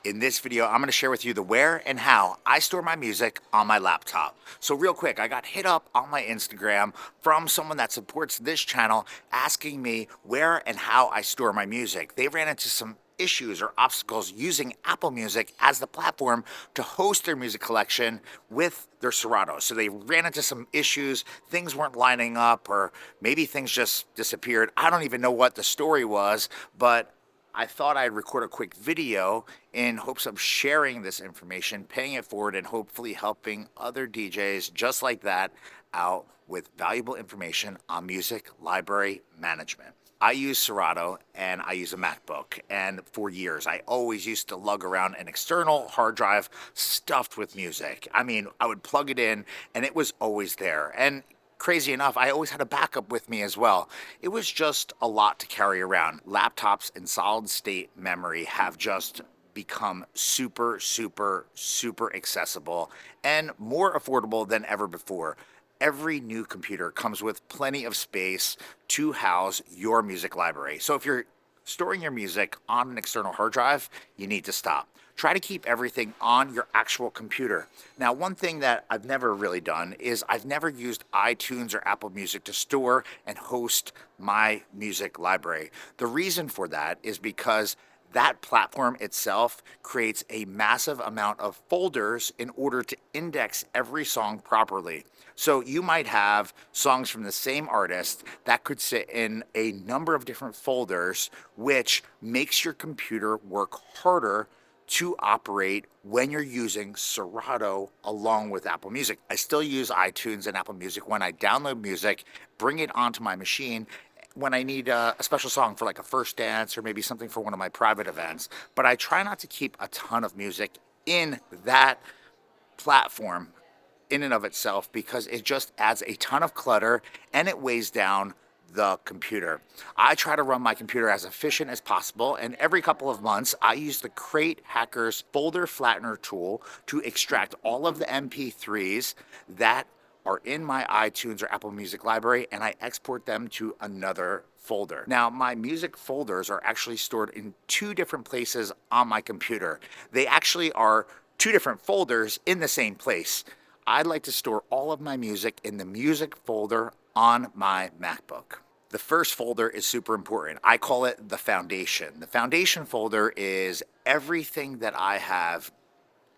In this video, I'm going to share with you the where and how I store my music on my laptop. So real quick, I got hit up on my Instagram from someone that supports this channel asking me where and how I store my music. They ran into some issues or obstacles using Apple Music as the platform to host their music collection with their Serato. So they ran into some issues, things weren't lining up, or maybe things just disappeared. I don't even know what the story was, but I thought I'd record a quick video in hopes of sharing this information, paying it forward, and hopefully helping other DJs just like that out with valuable information on music library management. I use Serato and I use a MacBook, and for years I always used to lug around an external hard drive stuffed with music. I mean, I would plug it in and it was always there. And crazy enough, I always had a backup with me as well. It was just a lot to carry around. Laptops and solid state memory have just become super accessible and more affordable than ever before. Every new computer comes with plenty of space to house your music library. So if you're storing your music on an external hard drive, you need to stop. Try to keep everything on your actual computer. Now, one thing that I've never really done is I've never used iTunes or Apple Music to store and host my music library. The reason for that is because that platform itself creates a massive amount of folders in order to index every song properly. So you might have songs from the same artist that could sit in a number of different folders, which makes your computer work harder to operate when you're using Serato along with Apple Music. I still use iTunes and Apple Music when I download music, bring it onto my machine, when I need a special song for like a first dance or maybe something for one of my private events. But I try not to keep a ton of music in that platform in and of itself because it just adds a ton of clutter and it weighs down the computer. I try to run my computer as efficient as possible, and every couple of months I use the Crate Hackers folder flattener tool to extract all of the MP3s that are in my iTunes or Apple Music library, and I export them to another folder. Now, my music folders are actually stored in two different places on my computer. They actually are two different folders in the same place. I'd like to store all of my music in the music folder on my MacBook. The first folder is super important. I call it the foundation. The foundation folder is everything that I have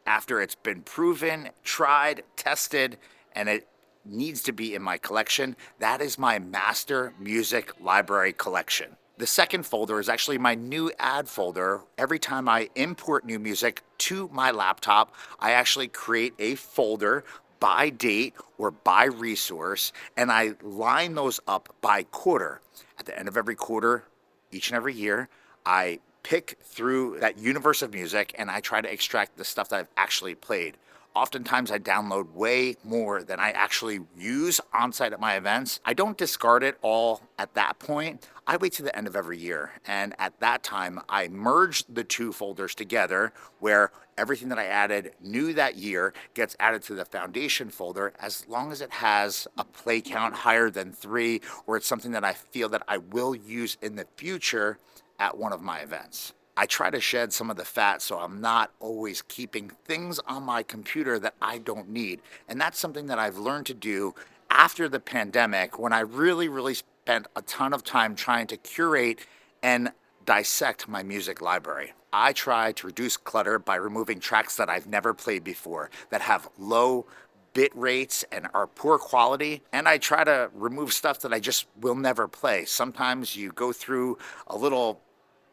after it's been proven, tried, tested, and it needs to be in my collection. That is my master music library collection. The second folder is actually my new add folder. Every time I import new music to my laptop, I actually create a folder by date or by resource, and I line those up by quarter. At the end of every quarter, each and every year, I pick through that universe of music and I try to extract the stuff that I've actually played. Oftentimes I download way more than I actually use on site at my events. I don't discard it all at that point. I wait to the end of every year, and at that time I merge the two folders together where everything that I added new that year gets added to the foundation folder as long as it has a play count higher than 3 or it's something that I feel that I will use in the future at one of my events. I try to shed some of the fat so I'm not always keeping things on my computer that I don't need. And that's something that I've learned to do after the pandemic when I really spent a ton of time trying to curate and dissect my music library. I try to reduce clutter by removing tracks that I've never played before, that have low bit rates and are poor quality, and I try to remove stuff that I just will never play. Sometimes you go through a little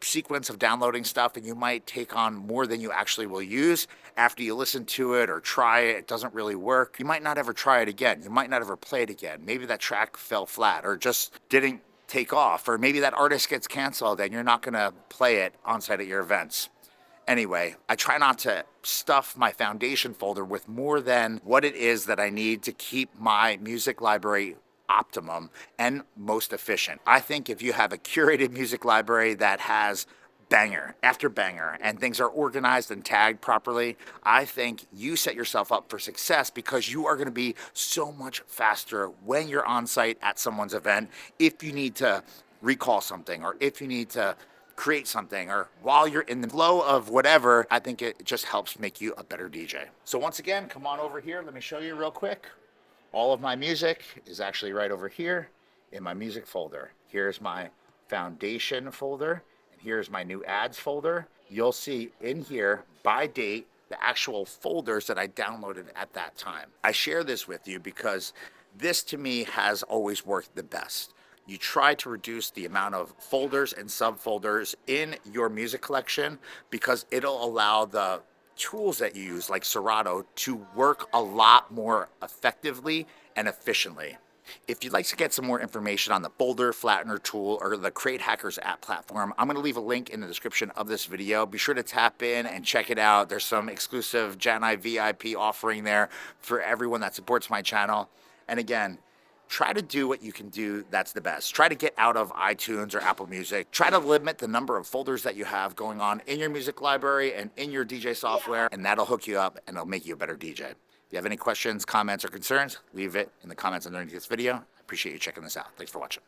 sequence of downloading stuff and you might take on more than you actually will use. After you listen to it or try it, it doesn't really work. You might not ever try it again. You might not ever play it again. Maybe that track fell flat or just didn't take off, or maybe that artist gets canceled and you're not going to play it on site at your events. Anyway, I try not to stuff my foundation folder with more than what it is that I need to keep my music library optimum and most efficient. I think if you have a curated music library that has banger after banger and things are organized and tagged properly, I think you set yourself up for success because you are going to be so much faster when you're on site at someone's event if you need to recall something or if you need to create something, or while you're in the flow of whatever, I think it just helps make you a better DJ. So once again, come on over here. Let me show you real quick. All of my music is actually right over here in my music folder. Here's my foundation folder, and here's my new ads folder. You'll see in here by date the actual folders that I downloaded at that time. I share this with you because this to me has always worked the best. You try to reduce the amount of folders and subfolders in your music collection because it'll allow the tools that you use like Serato to work a lot more effectively and efficiently. If you'd like to get some more information on the Folder Flattener tool or the Crate Hackers app platform, I'm going to leave a link in the description of this video. Be sure to tap in and check it out. There's some exclusive Jani VIP offering there for everyone that supports my channel. And again, try to do what you can do that's the best. Try to get out of iTunes or Apple Music. Try to limit the number of folders that you have going on in your music library and in your DJ software, and that'll hook you up and it'll make you a better DJ. If you have any questions, comments, or concerns, leave it in the comments underneath this video. I appreciate you checking this out. Thanks for watching.